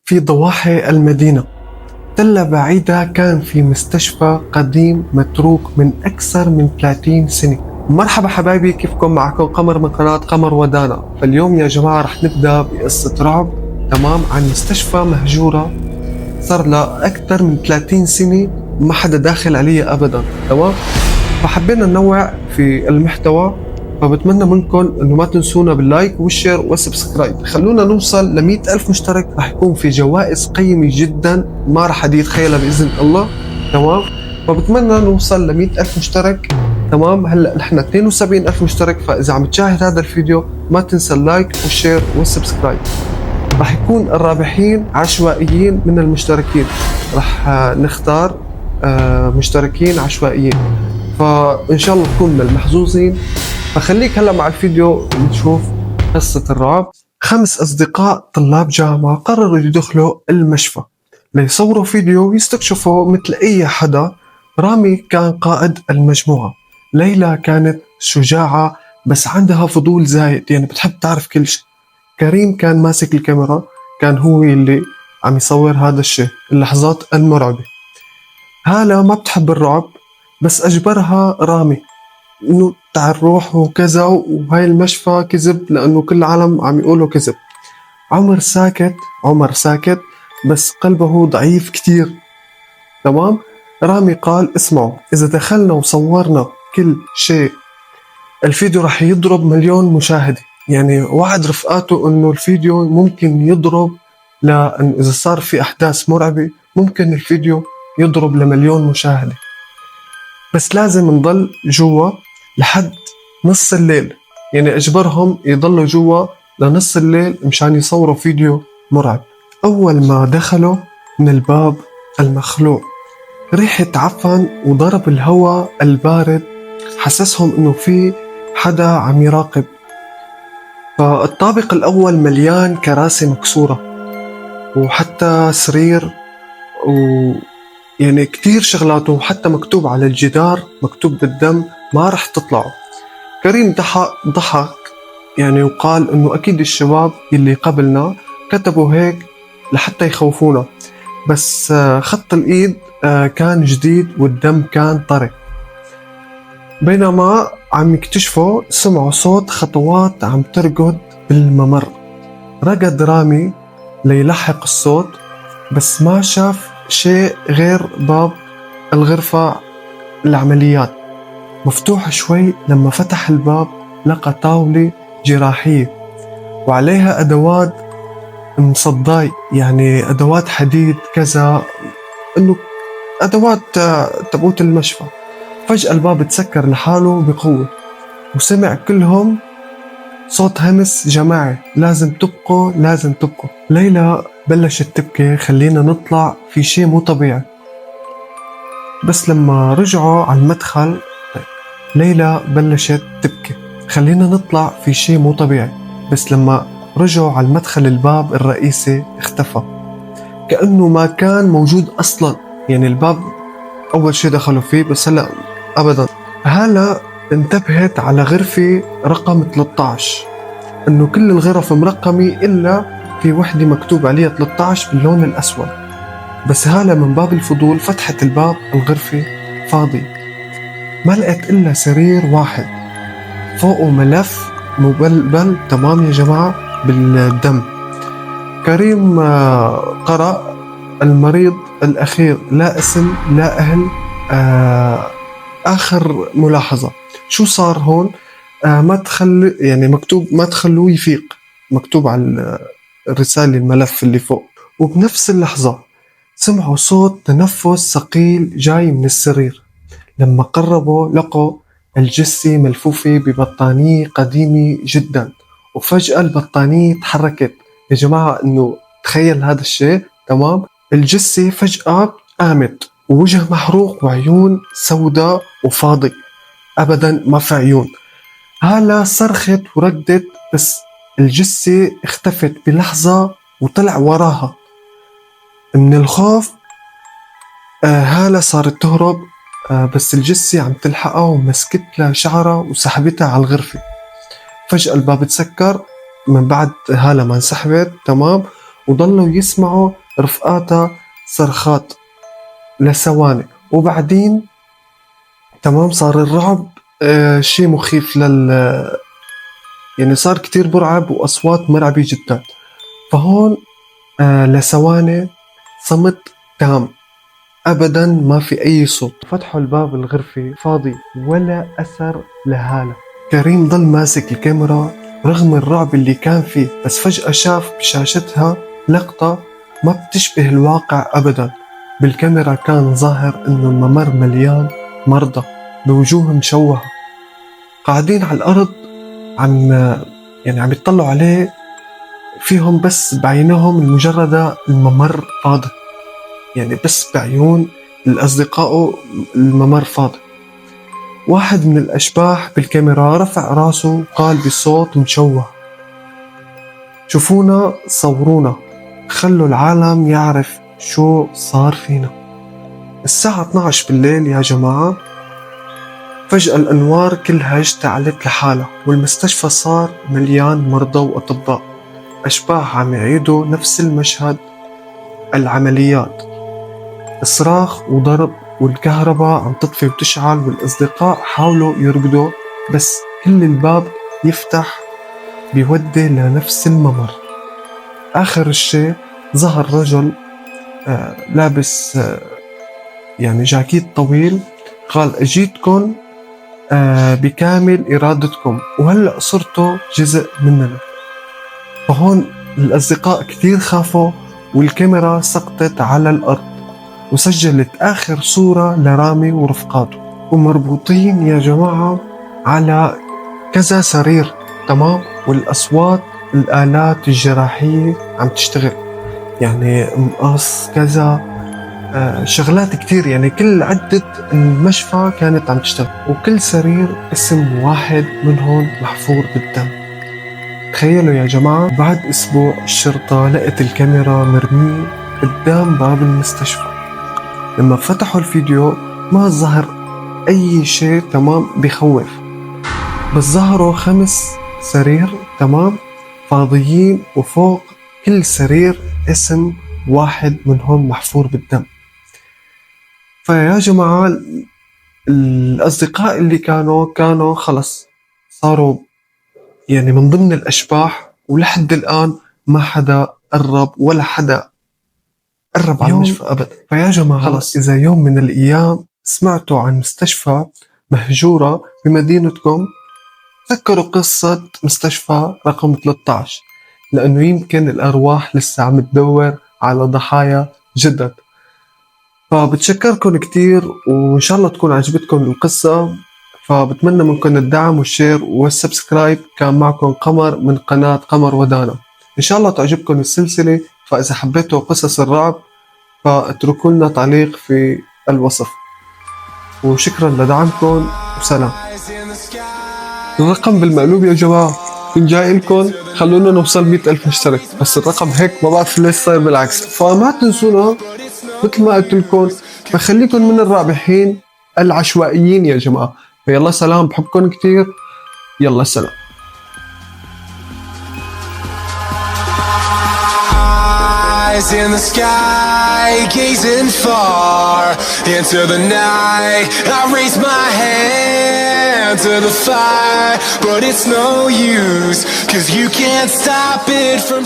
في ضواحي المدينة. تلة بعيدة كان في مستشفى قديم متروك من أكثر من 30 سنة. مرحبا حبايبي، كيفكم؟ معكم قمر من قناة قمر ودانا. فاليوم يا جماعة رح نبدأ بقصة رعب تمام عن مستشفى مهجورة صار لها أكثر من 30 سنة ما حدا داخل عليها أبدا. تمام، فحبينا ننوع في المحتوى، فبتمنى منكم انه ما تنسونا باللايك والشير والسبسكرايب. خلونا نوصل ل100 ألف مشترك، رح يكون في جوائز قيمة جدا ما رح حد يتخيلها بإذن الله. تمام، فبتمنى نوصل ل100 ألف مشترك. تمام، هلا نحن 72 ألف مشترك، فإذا عم تشاهد هذا الفيديو ما تنسى اللايك والشير والسبسكرايب. رح يكون الرابحين عشوائيين من المشتركين، رح نختار مشتركين عشوائيين، فإن شاء الله تكون من المحظوظين. فخليك هلا مع الفيديو نشوف قصة الرعب. 5 أصدقاء طلاب جامعة قرروا يدخلوا المشفى ليصوروا فيديو ويستكشفوا مثل أي حدا. رامي كان قائد المجموعة، ليلى كانت شجاعة بس عندها فضول زايد، يعني بتحب تعرف كل شيء. كريم كان ماسك الكاميرا، كان هو اللي عم يصور هذا الشيء، اللحظات المرعبة. هالة ما بتحب الرعب بس أجبرها رامي إنه تعال روح وكذا، وهاي المشفى كذب لأنه كل العالم عم يقولوا كذب. عمر ساكت بس قلبه ضعيف كتير. تمام، رامي قال اسمعوا، إذا دخلنا وصورنا كل شيء الفيديو رح يضرب 1,000,000 مشاهدة. يعني وعد رفقاته إنه الفيديو ممكن يضرب، لأن إذا صار في أحداث مرعبة ممكن الفيديو يضرب ل1,000,000 مشاهدة، بس لازم نضل جوا لحد نص الليل. يعني اجبرهم يضلوا جوا لنص الليل مشان يصوروا فيديو مرعب. اول ما دخلوا من الباب المخلوع ريحة عفن وضرب الهواء البارد حسسهم انه في حدا عم يراقب. فالطابق الاول مليان كراسي مكسورة وحتى سرير، يعني كتير شغلات، وحتى مكتوب على الجدار مكتوب بالدم ما رح تطلعوا. كريم ضحك يعني وقال انه اكيد الشباب اللي قبلنا كتبوا هيك لحتى يخوفونا، بس خط الايد كان جديد والدم كان طري. بينما عم يكتشفوا سمعوا صوت خطوات عم تركض بالممر. ركض رامي ليلحق الصوت بس ما شاف شيء غير باب الغرفة العمليات مفتوح شوي. لما فتح الباب لقى طاولة جراحية وعليها أدوات مصداي، يعني أدوات حديد كذا، إنه أدوات تبوت المشفى. فجأة الباب تسكر لحاله بقوة وسمع كلهم صوت همس جماعي، لازم تبقوا لازم تبقوا. ليلى بلشت تبكي، خلينا نطلع في شيء مو طبيعي. بس لما رجعوا على المدخل ليلى بلشت تبكي، خلينا نطلع في شيء مو طبيعي. بس لما رجعوا على المدخل الباب الرئيسي اختفى كأنه ما كان موجود أصلا. يعني الباب أول شيء دخلوا فيه بس هلأ أبدا. هلا انتبهت على غرفة رقم 13، انه كل الغرف مرقمة الا في وحدة مكتوب عليها 13 باللون الاسود. بس هالة من باب الفضول فتحت الباب، الغرفة فاضي، ما لقيت الا سرير واحد فوقه ملف مبلبل تمام يا جماعة بالدم. كريم قرأ المريض الأخير، لا اسم لا أهل. آخر ملاحظة، شو صار هون؟ ما تخلي، يعني مكتوب ما تخلوه يفيق، مكتوب على الرسالة الملف اللي فوق. وبنفس اللحظة سمعوا صوت تنفس ثقيل جاي من السرير. لما قربوا لقوا الجثة ملفوفة ببطانية قديمة جدا، وفجأة البطانية تحركت. يا جماعة انه تخيل هذا الشيء. تمام، الجثة فجأة قامت ووجه محروق وعيون سوداء وفاضي، ابدا ما في عيون. هالة صرخت وردت بس الجثة اختفت بلحظة وطلع وراها. من الخوف هالة صارت تهرب، بس الجثة عم تلحقها ومسكت لها شعرها وسحبتها على الغرفة. فجأة الباب تسكر من بعد هالة ما انسحبت. تمام، وضلوا يسمعوا رفقاتها صرخات لثواني. وبعدين تمام صار الرعب شيء مخيف يعني صار كتير مرعب وأصوات مرعبة جدا. فهون لثواني صمت تام، أبدا ما في أي صوت. فتحوا الباب الغرفة فاضي ولا أثر لهالة. كريم ضل ماسك الكاميرا رغم الرعب اللي كان فيه، بس فجأة شاف بشاشتها لقطة ما بتشبه الواقع أبدا. بالكاميرا كان ظاهر إنه الممر مليان مرضى بوجوه مشوهة قاعدين على الأرض، عم يطلعوا عليه، فيهم بس بعينهم المجردة الممر فاضي، يعني بس بعيون الأصدقاء الممر فاضي. واحد من الأشباح بالكاميرا رفع راسه وقال بصوت مشوه: شوفونا، صورونا، خلوا العالم يعرف شو صار فينا. الساعة 12 بالليل يا جماعة، فجأة الأنوار كلها اشتعلت لحالها، والمستشفى صار مليان مرضى وأطباء. أشباح عم يعيدوا نفس المشهد، العمليات، صراخ وضرب، والكهرباء عم تطفي وتشعل، والأصدقاء حاولوا يرقدوا بس كل الباب يفتح بيودي لنفس الممر. آخر الشيء ظهر رجل لابس جاكيت طويل، قال: أجيتكم بكامل إرادتكم وهلأ صرتوا جزء مننا. فهون الأصدقاء كتير خافوا، والكاميرا سقطت على الأرض وسجلت آخر صورة لرامي ورفقاته، ومربوطين يا جماعة على كذا سرير، تمام، والأصوات الآلات الجراحية عم تشتغل، يعني مقص كذا شغلات كتير، يعني كل عدة المشفى كانت عم تشتغل، وكل سرير اسم واحد منهم محفور بالدم. تخيلوا يا جماعة، بعد أسبوع الشرطة لقت الكاميرا مرمية قدام باب المستشفى. لما فتحوا الفيديو ما ظهر أي شيء تمام بيخوف، بس ظهروا 5 سرير تمام فاضيين، وفوق كل سرير اسم واحد منهم محفور بالدم. فيا جماعة الأصدقاء اللي كانوا خلص صاروا من ضمن الأشباح، ولحد الآن ما حدا قرب ولا حدا قرب على المشفى أبدا. فيا جماعة خلص، إذا يوم من الأيام سمعتوا عن مستشفى مهجورة بمدينتكم، تذكروا قصة مستشفى رقم 13، لأنه يمكن الأرواح لسه عم تدور على ضحايا جدد. فبتشكركم كتير، وإن شاء الله تكون عجبتكم القصة، فبتمنى منكم الدعم والشير والسبسكرايب. كان معكم قمر من قناة قمر ودانا، إن شاء الله تعجبكم السلسلة. فإذا حبيتوا قصص الرعب فاتركوا لنا تعليق في الوصف، وشكرا لدعمكم، وسلام. الرقم بالمقلوب يا جماعة، كنت جاي لكم خلونا نوصل 100,000 مشترك، بس الرقم هيك ما بعرف ليش صاير بالعكس. فما تنسونا مثل ما قلت لكم، بخليكم من الرابحين العشوائيين يا جماعة. فيلا سلام، بحبكم كتير، يلا سلام. Eyes in the sky, gazing far into the night. I raise my hand to the fire, but it's no use, 'cause you can't stop it from